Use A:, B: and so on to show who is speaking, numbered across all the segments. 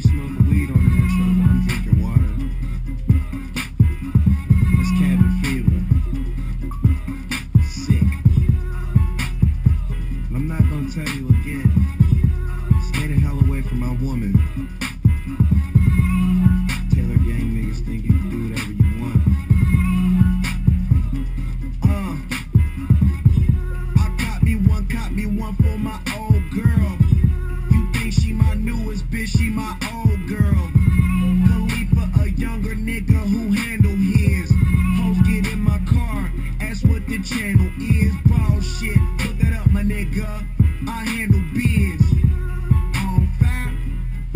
A: smoking weed on the intro, but I'm drinking water. That's cabin fever. Sick. But I'm not gonna tell you again. Stay the hell away from my woman. Taylor gang niggas think you can do whatever you want. Caught me one for my old girl. You think she my newest bitch, she my old girl. Khalifa, a younger nigga who handle his. Hoes get in my car, ask what the channel is. Ball shit, put that up my nigga. I handle biz. On fire,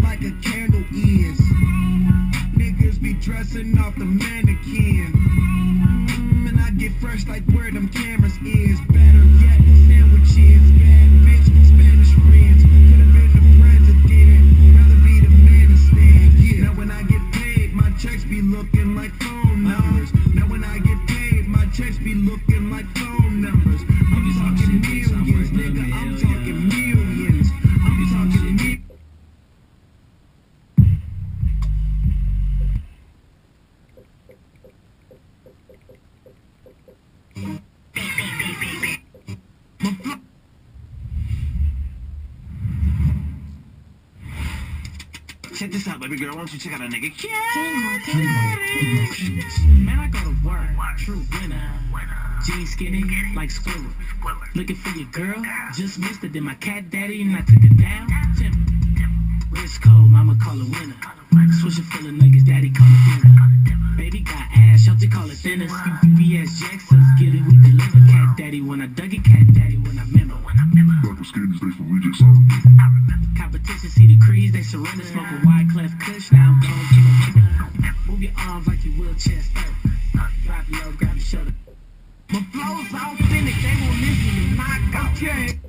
A: like a candle is. Niggas be dressing off the mannequin. And I get fresh like where them cameras is. Better yet, sandwiches, bad bitch, Spanish friends. Could've been the president, rather be the man to stand. Yeah. Now when I get paid, my checks be looking like phone numbers. Now when I get paid, my checks be looking like phone numbers. I'm talking millions, nigga, I'm talking millions. I'm talking millions.
B: Check this out, baby girl. Why don't you check out a nigga? Man, I go to work. True winner. Jeans skinny like squirrel. Looking for your girl. Just missed it. Then my cat daddy and I took it down. Wrist cold, mama call it winner. Swisher full of niggas, daddy call it dinner. Baby got ass, shelter call it thinners. UPS Jackson's get it, we deliver. Cat daddy when I dug it, cat daddy when I remember.
C: Dr. Skinny stay for rejects out.
B: Competition see the crease, they surrender. Smoke a wide clef kush, now I'm going to the winner. Move your arms like you will chest up. Drop it low, grab your shoulder. My flow's authentic, they gon' listen to knock out. Okay.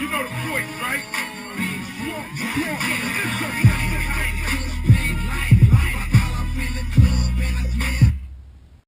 D: You know the